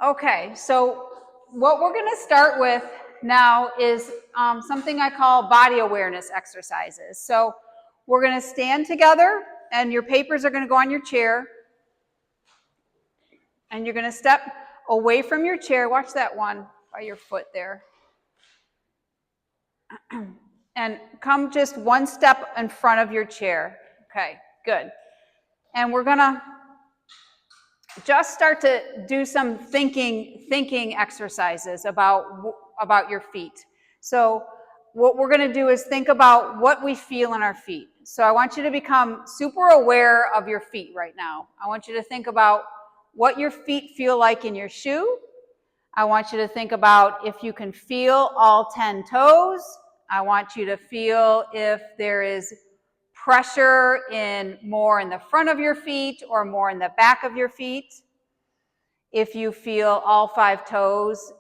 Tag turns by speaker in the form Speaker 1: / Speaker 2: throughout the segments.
Speaker 1: Okay, so what we're going to start with now is something I call body awareness exercises. So we're going to stand together, and your papers are going to go on your chair, and you're going to step away from your chair. Watch that one by your foot there. And come just one step in front of your chair. Okay, good. And we're going to just start to do some thinking exercises about your feet. So what we're going to do is think about what we feel in our feet. So I want you to become super aware of your feet right now. I want you to think about what your feet feel like in your shoe. I want you to think about if you can feel all 10 toes. I want you to feel if there is pressure more in the front of your feet or more in the back of your feet. If you feel all 5 toes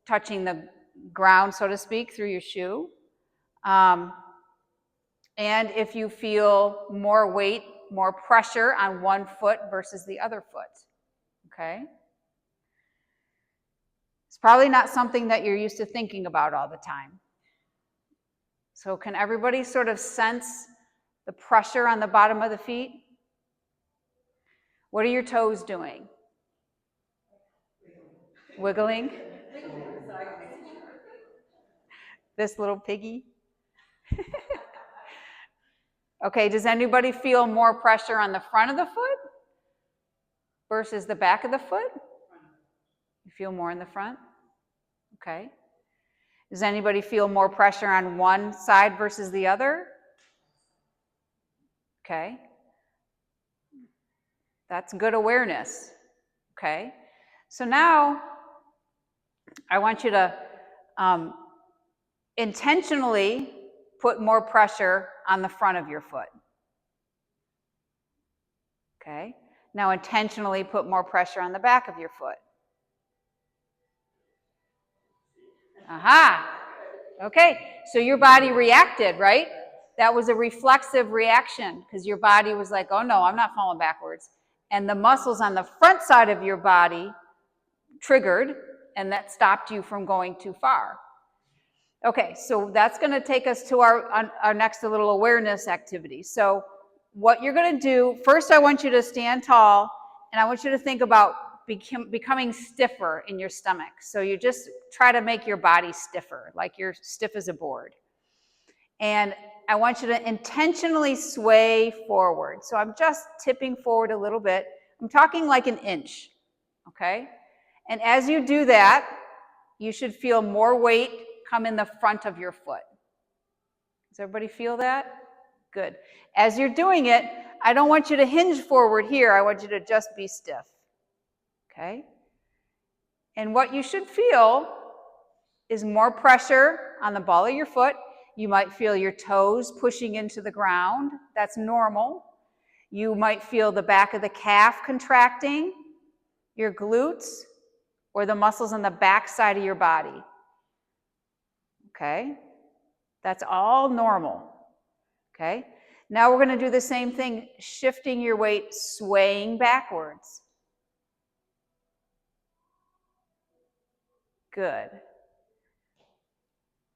Speaker 1: touching the ground, so to speak, through your shoe. And if you feel more weight, more pressure on one foot versus the other foot. Okay? It's probably not something that you're used to thinking about all the time. So can everybody sort of sense the pressure on the bottom of the feet? What are your toes doing? Wiggling? This little piggy? Okay, does anybody feel more pressure on the front of the foot versus the back of the foot? You feel more in the front? Okay. Does anybody feel more pressure on one side versus the other? Okay. That's good awareness. Okay. So now I want you to intentionally put more pressure on the front of your foot. Okay. Now intentionally put more pressure on the back of your foot. Aha. Okay. So your body reacted, right? That was a reflexive reaction because your body was like, oh no, I'm not falling backwards. And the muscles on the front side of your body triggered, and that stopped you from going too far. Okay, so that's going to take us to our next little awareness activity. So what you're going to do, first I want you to stand tall, and I want you to think about becoming stiffer in your stomach. So you just try to make your body stiffer, like you're stiff as a board. And I want you to intentionally sway forward. So I'm just tipping forward a little bit. I'm talking like an inch, okay? And as you do that, you should feel more weight come in the front of your foot. Does everybody feel that? Good. As you're doing it, I don't want you to hinge forward here. I want you to just be stiff, okay? And what you should feel is more pressure on the ball of your foot. You might feel your toes pushing into the ground. That's normal. You might feel the back of the calf contracting, your glutes, or the muscles on the back side of your body. Okay? That's all normal. Okay? Now we're going to do the same thing, shifting your weight, swaying backwards. Good.
Speaker 2: Are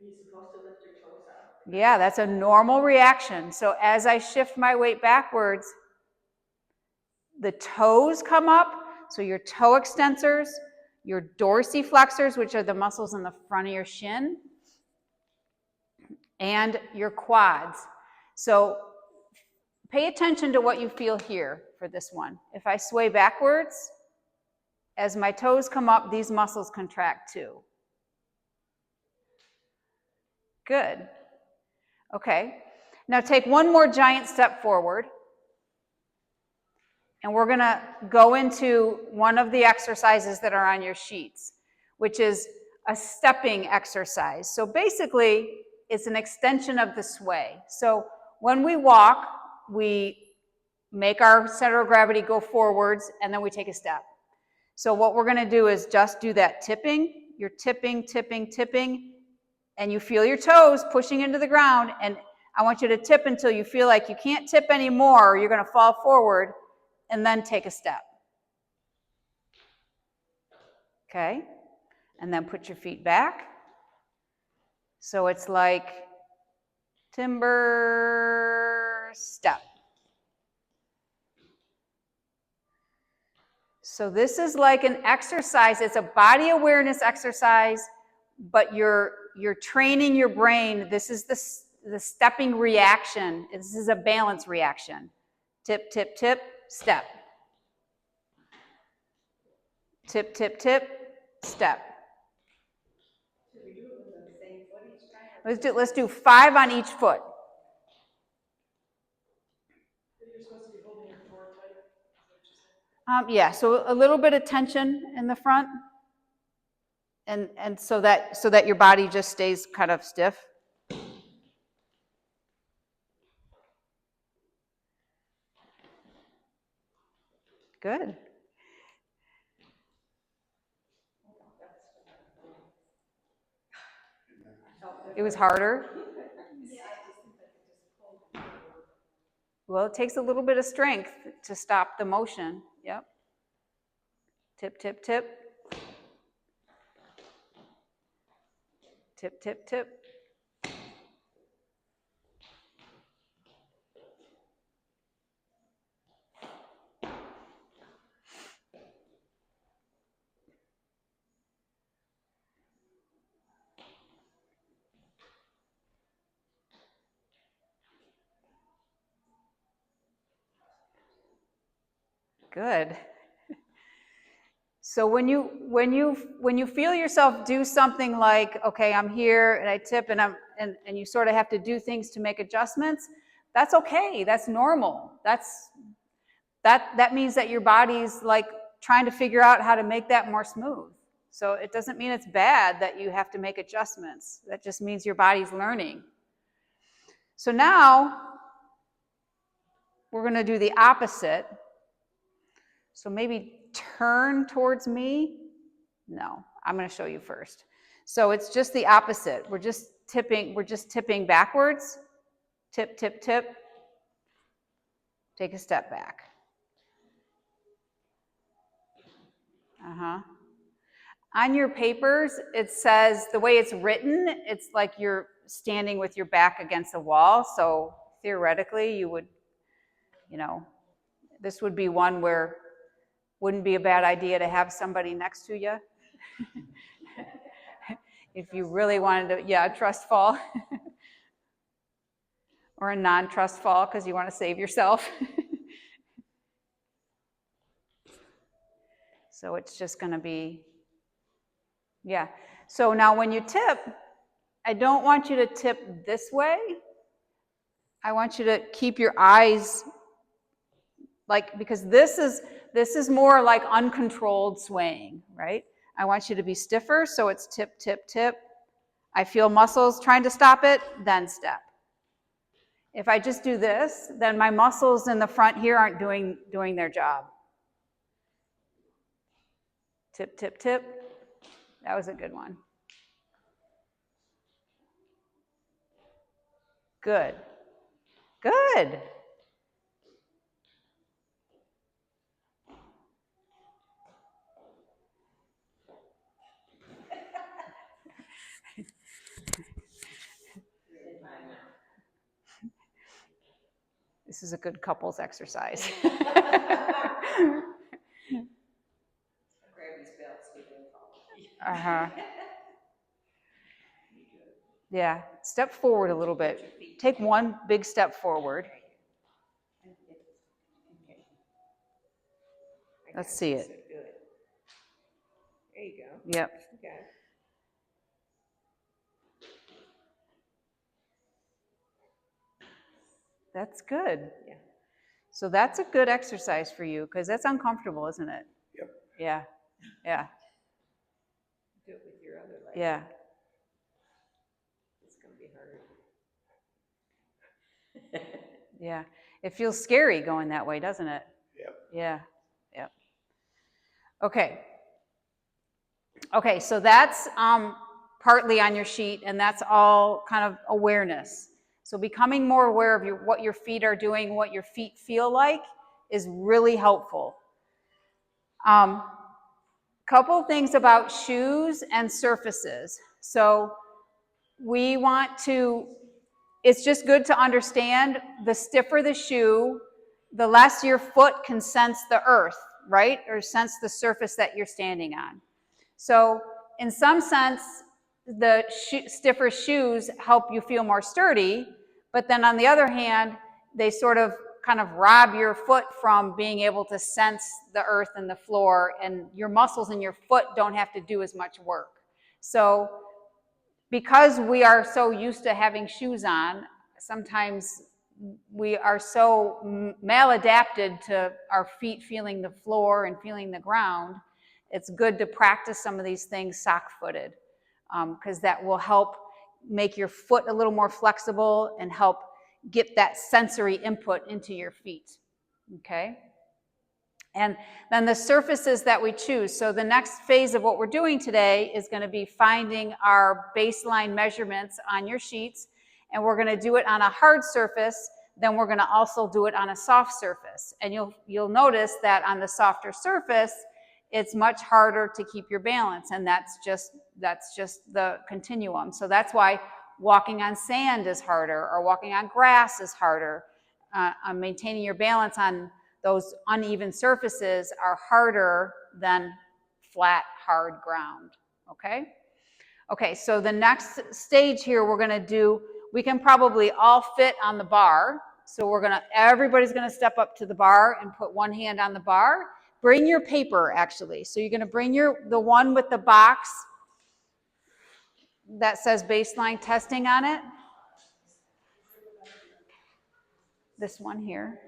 Speaker 2: you supposed to lift your toes up?
Speaker 1: Yeah, that's a normal reaction. So as I shift my weight backwards, the toes come up, so your toe extensors, your dorsiflexors, which are the muscles in the front of your shin, and your quads. So pay attention to what you feel here for this one. If I sway backwards, as my toes come up, these muscles contract too. Good. Okay. Now take one more giant step forward. And we're going to go into one of the exercises that are on your sheets, which is a stepping exercise. So basically, it's an extension of the sway. So when we walk, we make our center of gravity go forwards, and then we take a step. So what we're going to do is just do that tipping. You're tipping, tipping, tipping, and you feel your toes pushing into the ground, and I want you to tip until you feel like you can't tip anymore, or you're going to fall forward, and then take a step. Okay? And then put your feet back. So it's like timber, step. So this is like an exercise. It's a body awareness exercise, but you're training your brain. This is the stepping reaction. This is a balance reaction. Tip, tip, tip, step. Tip, tip, tip, step.
Speaker 2: Should we do it with the same foot each time?
Speaker 1: Let's do 5 on each foot.
Speaker 2: You're supposed to be holding your core tight. Is that what you said?
Speaker 1: Yeah, so a little bit of tension in the front, and so that your body just stays kind of stiff. Good. It was harder. Well, it takes a little bit of strength to stop the motion. Yep. Tip, tip, tip. Tip, tip, tip. Good. So when you feel yourself do something like, okay, I'm here and I tip and you sort of have to do things to make adjustments, that's okay. That's normal. That means that your body's like trying to figure out how to make that more smooth. So it doesn't mean it's bad that you have to make adjustments. That just means your body's learning. So now we're going to do the opposite. So maybe turn towards me. No, I'm going to show you first. So it's just the opposite. We're just tipping backwards. Tip, tip, tip. Take a step back. On your papers, it says, the way it's written, it's like you're standing with your back against a wall. So theoretically, you would, this would be one where wouldn't be a bad idea to have somebody next to you. If you really wanted to, a trust fall. Or a non-trust fall because you want to save yourself. So it's just going to be, So now when you tip, I don't want you to tip this way. I want you to keep your eyes, because this is more like uncontrolled swaying, right? I want you to be stiffer, so it's tip, tip, tip. I feel muscles trying to stop it, then step. If I just do this, then my muscles in the front here aren't doing their job. Tip, tip, tip. That was a good one. Good. Good. This is a good couples exercise. Yeah, step forward a little bit. Take one big step forward. Let's see it.
Speaker 2: There you go.
Speaker 1: Yep.
Speaker 2: Okay.
Speaker 1: That's good.
Speaker 2: Yeah.
Speaker 1: So that's a good exercise for you because that's uncomfortable, isn't it?
Speaker 3: Yep.
Speaker 1: Yeah. Yeah.
Speaker 2: Do it with your other leg.
Speaker 1: Yeah.
Speaker 2: It's going to be harder.
Speaker 1: Yeah. It feels scary going that way, doesn't it?
Speaker 3: Yep.
Speaker 1: Yeah. Yep. Okay. Okay, so that's partly on your sheet, and that's all kind of awareness. So becoming more aware of what your feet are doing, what your feet feel like, is really helpful. Couple things about shoes and surfaces. So we want to, it's just good to understand the stiffer the shoe, the less your foot can sense the earth, right? Or sense the surface that you're standing on. So in some sense, the stiffer shoes help you feel more sturdy, but then on the other hand, they sort of kind of rob your foot from being able to sense the earth and the floor, and your muscles in your foot don't have to do as much work. So because we are so used to having shoes on, sometimes we are so maladapted to our feet feeling the floor and feeling the ground. It's good to practice some of these things sock-footed, because that will help make your foot a little more flexible and help get that sensory input into your feet, okay? And then the surfaces that we choose. So the next phase of what we're doing today is going to be finding our baseline measurements on your sheets, and we're going to do it on a hard surface. Then we're going to also do it on a soft surface. And you'll notice that on the softer surface, it's much harder to keep your balance, and that's just the continuum. So that's why walking on sand is harder, or walking on grass is harder. Maintaining your balance on those uneven surfaces are harder than flat, hard ground, okay? Okay, so the next stage here we're gonna do, we can probably all fit on the bar. So everybody's gonna step up to the bar and put one hand on the bar. Bring your paper, actually. So you're gonna bring the one with the box that says baseline testing on it. This one here.